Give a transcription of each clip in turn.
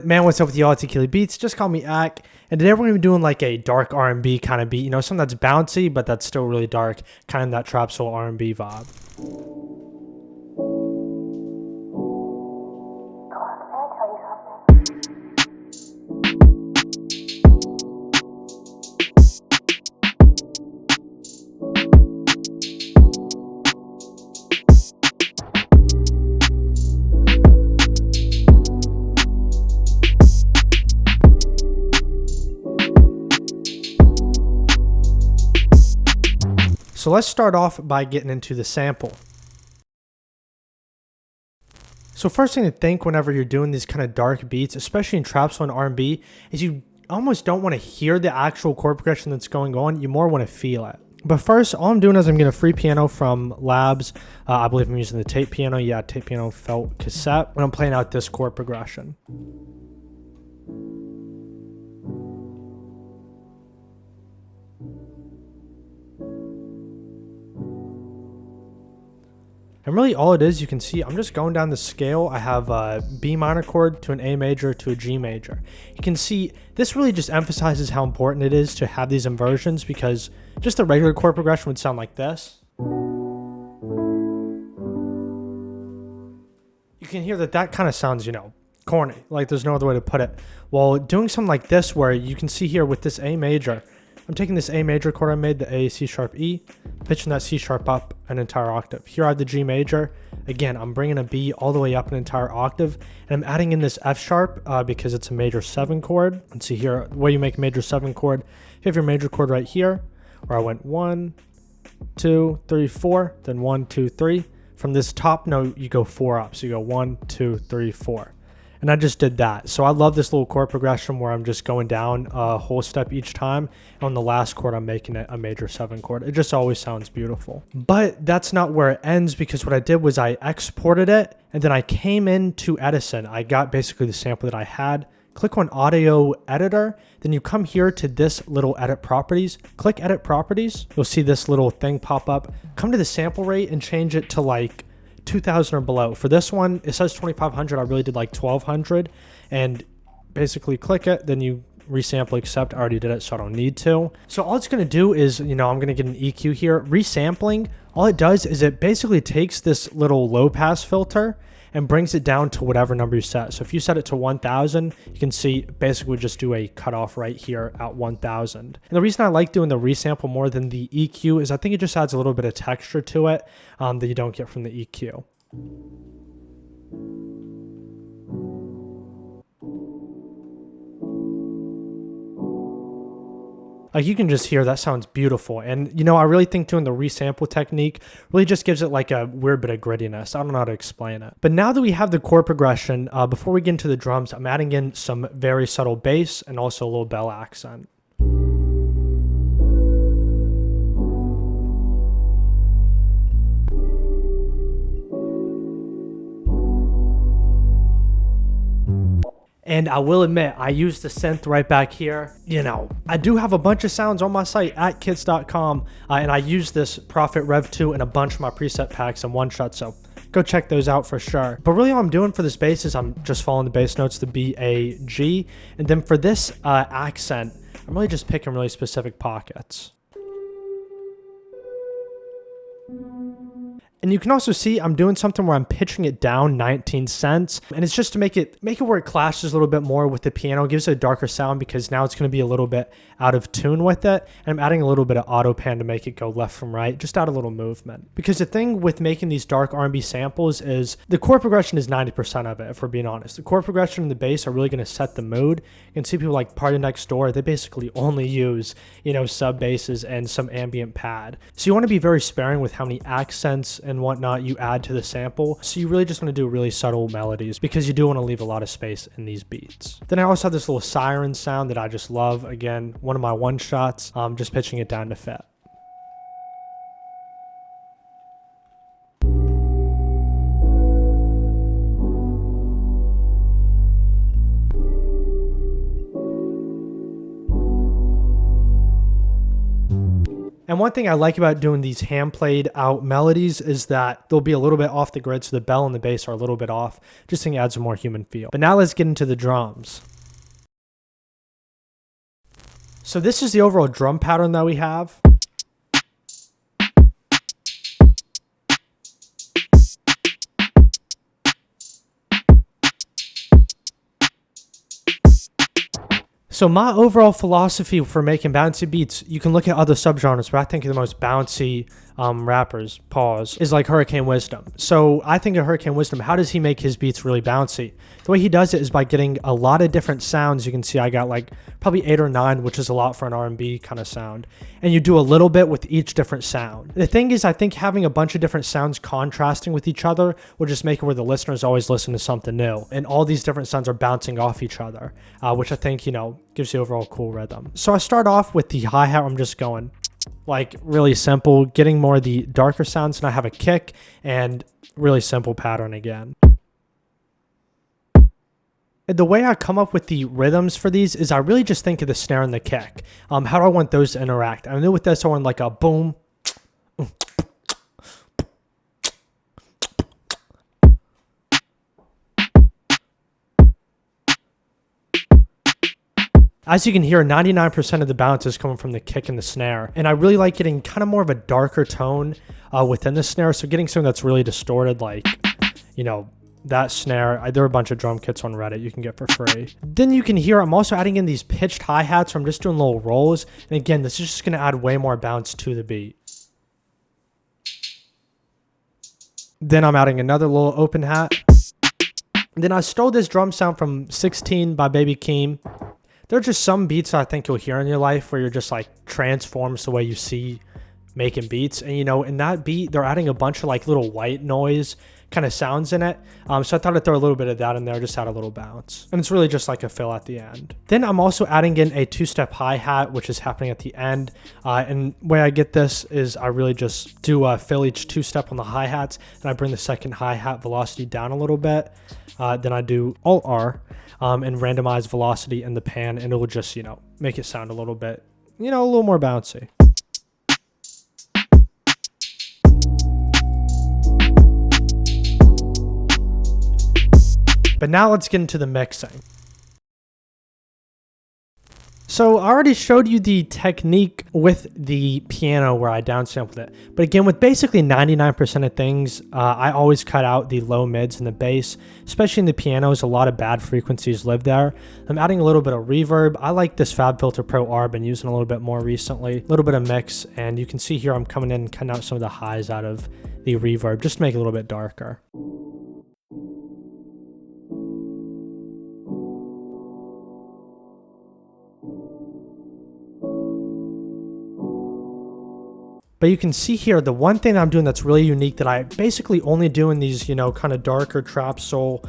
Man, what's up with y'all? It's Akili Beats. Just call me Ak. And today we're going to be doing like a dark R&B kind of beat. You know, something that's bouncy, but that's still really dark. Kind of that Trapsoul R&B vibe. So let's start off by getting into the sample. So first thing to think whenever you're doing these kind of dark beats, especially in Trapsoul and R&B, is you almost don't want to hear the actual chord progression that's going on. You more want to feel it. But first, all I'm doing is I'm getting a free piano from Labs. I believe I'm using the tape piano. Yeah, tape piano felt cassette. And I'm playing out this chord progression. And really all it is, you can see I'm just going down the scale. I have a B minor chord to an A major to a G major. You can see this really just emphasizes how important it is to have these inversions, because just the regular chord progression would sound like this. You can hear that kind of sounds, you know, corny. Like there's no other way to put it. Well, doing something like this where you can see here with this A major, I'm taking this A major chord I made, the A, C sharp, E, pitching that C sharp up an entire octave. Here I have the G major. Again, I'm bringing a B all the way up an entire octave, and I'm adding in this F sharp because it's a major 7 chord. Let's see here, the way you make a major 7 chord, you have your major chord right here, where I went 1, 2, 3, 4, then 1, 2, 3. From this top note, you go 4 up. So you go 1, 2, 3, 4. And I just did that. So I love this little chord progression where I'm just going down a whole step each time. And on the last chord, I'm making it a major 7 chord. It just always sounds beautiful. But that's not where it ends, because what I did was I exported it and then I came into Edison. I got basically the sample that I had. Click on Audio Editor. Then you come here to this little Edit Properties. Click Edit Properties. You'll see this little thing pop up. Come to the sample rate and change it to like 2000 or below. For this one, it says 2500. I really did like 1200, and basically click it, then you resample accept. I already did it, so I don't need to. So all it's going to do is, you know, I'm going to get an EQ here. Resampling, all it does is it basically takes this little low pass filter and brings it down to whatever number you set. So if you set it to 1000, you can see basically just do a cutoff right here at 1000. And the reason I like doing the resample more than the EQ is I think it just adds a little bit of texture to it that you don't get from the EQ. Like you can just hear that sounds beautiful. And you know, I really think doing the resample technique really just gives it like a weird bit of grittiness. I don't know how to explain it. But now that we have the chord progression, before we get into the drums, I'm adding in some very subtle bass and also a little bell accent. And I will admit, I used the synth right back here. You know, I do have a bunch of sounds on my site at kits.com, and I use this Prophet Rev 2 in a bunch of my preset packs and one shot, so go check those out for sure. But really all I'm doing for this bass is I'm just following the bass notes to B, A, G, and then for this accent, I'm really just picking really specific pockets. And you can also see I'm doing something where I'm pitching it down 19 cents. And it's just to make it where it clashes a little bit more with the piano. It gives it a darker sound because now it's going to be a little bit out of tune with it. And I'm adding a little bit of auto pan to make it go left from right, just add a little movement. Because the thing with making these dark R&B samples is the chord progression is 90% of it, if we're being honest. The chord progression and the bass are really going to set the mood. You can see people like Party Next Door, they basically only use, you know, sub basses and some ambient pad. So you want to be very sparing with how many accents and whatnot you add to the sample. So you really just want to do really subtle melodies because you do want to leave a lot of space in these beats. Then I also have this little siren sound that I just love. Again, one of my one shots, just pitching it down to fit. And one thing I like about doing these hand played out melodies is that they'll be a little bit off the grid, so the bell and the bass are a little bit off. Just think it adds a more human feel. But now let's get into the drums. So this is the overall drum pattern that we have. So my overall philosophy for making bouncy beats, you can look at other subgenres, but I think the most bouncy rappers, pause, is like Hurricane Wisdom. So I think of Hurricane Wisdom, how does he make his beats really bouncy? The way he does it is by getting a lot of different sounds. You can see I got like probably 8 or 9, which is a lot for an R&B kind of sound. And you do a little bit with each different sound. The thing is, I think having a bunch of different sounds contrasting with each other will just make it where the listeners always listen to something new. And all these different sounds are bouncing off each other, which I think, you know, gives the overall cool rhythm. So I start off with the hi-hat. I'm just going like really simple, getting more of the darker sounds, and I have a kick and really simple pattern again. And the way I come up with the rhythms for these is I really just think of the snare and the kick. How do I want those to interact? I know with this I want like a boom. As you can hear, 99% of the bounce is coming from the kick and the snare. And I really like getting kind of more of a darker tone within the snare. So getting something that's really distorted, like, you know, that snare. There are a bunch of drum kits on Reddit you can get for free. Then you can hear I'm also adding in these pitched hi-hats, so I'm just doing little rolls. And again, this is just going to add way more bounce to the beat. Then I'm adding another little open hat. Then I stole this drum sound from 16 by Baby Keem. There are just some beats I think you'll hear in your life where you're just like transforms the way you see making beats. And you know, in that beat, they're adding a bunch of like little white noise kind of sounds in it. So I thought I'd throw a little bit of that in there, just add a little bounce. And it's really just like a fill at the end. Then I'm also adding in a 2-step hi-hat, which is happening at the end. And the way I get this is I really just do a fill each 2-step on the hi-hats. And I bring the second hi-hat velocity down a little bit. Then I do Alt-R. And randomize velocity in the pan, and it will just, you know, make it sound a little bit, you know, a little more bouncy. But now let's get into the mixing. So I already showed you the technique with the piano where I downsampled it. But again, with basically 99% of things, I always cut out the low mids and the bass, especially in the pianos. A lot of bad frequencies live there. I'm adding a little bit of reverb. I like this FabFilter Pro R, been using a little bit more recently. A little bit of mix, and you can see here I'm coming in and cutting out some of the highs out of the reverb, just to make it a little bit darker. But you can see here, the one thing I'm doing that's really unique that I basically only do in these, you know, kind of darker trap soul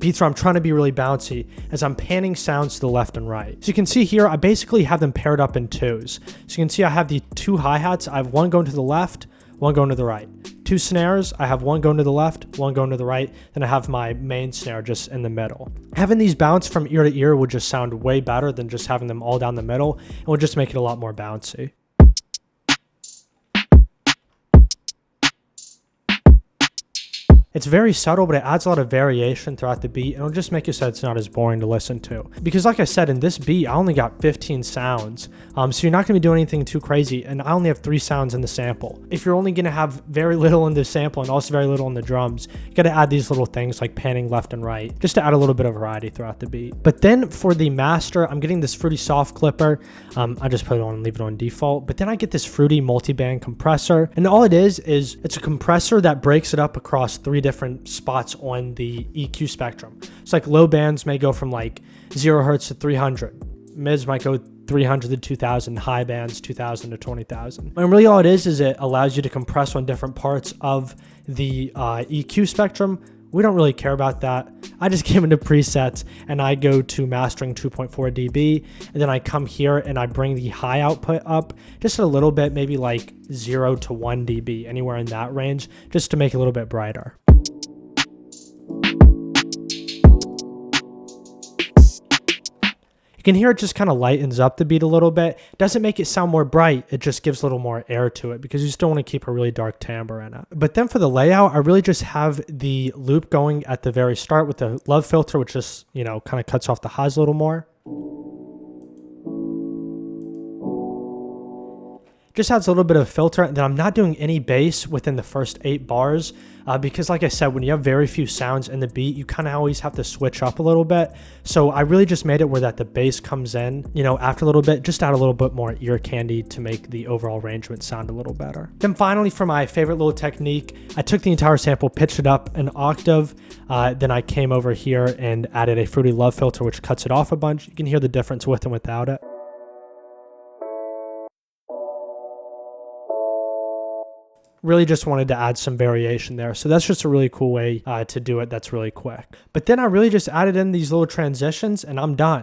beats where I'm trying to be really bouncy, is I'm panning sounds to the left and right. So you can see here, I basically have them paired up in twos. So you can see I have the 2 hi-hats. I have one going to the left, one going to the right. 2 snares, I have one going to the left, one going to the right, then I have my main snare just in the middle. Having these bounce from ear to ear would just sound way better than just having them all down the middle, and would just make it a lot more bouncy. It's very subtle, but it adds a lot of variation throughout the beat, and it'll just make it so it's not as boring to listen to. Because like I said, in this beat, I only got 15 sounds, so you're not going to be doing anything too crazy, and I only have 3 sounds in the sample. If you're only going to have very little in the sample and also very little in the drums, you got to add these little things like panning left and right, just to add a little bit of variety throughout the beat. But then for the master, I'm getting this Fruity Soft Clipper. I just put it on and leave it on default, but then I get this Fruity multi-band compressor, and all it is it's a compressor that breaks it up across 3 different spots on the EQ spectrum. It's like low bands may go from like 0 hertz to 300. Mids might go 300 to 2000, high bands 2000 to 20,000. And really all it is it allows you to compress on different parts of the EQ spectrum. We don't really care about that. I just give into presets and I go to mastering 2.4 dB, and then I come here and I bring the high output up just a little bit, maybe like 0 to 1 dB, anywhere in that range, just to make it a little bit brighter. You can hear it just kind of lightens up the beat a little bit. Doesn't make it sound more bright, it just gives a little more air to it because you still want to keep a really dark timbre in it. But then for the layout, I really just have the loop going at the very start with the love filter, which just, you know, kind of cuts off the highs a little more. Just adds a little bit of filter, and then I'm not doing any bass within the first 8 bars because like I said, when you have very few sounds in the beat, you kind of always have to switch up a little bit. So I really just made it where that the bass comes in, you know, after a little bit, just add a little bit more ear candy to make the overall arrangement sound a little better. Then finally, for my favorite little technique, I took the entire sample, pitched it up an octave, then I came over here and added a Fruity Love filter, which cuts it off a bunch. You can hear the difference with and without it. Really just wanted to add some variation there. So that's just a really cool way to do it. That's really quick. But then I really just added in these little transitions and I'm done.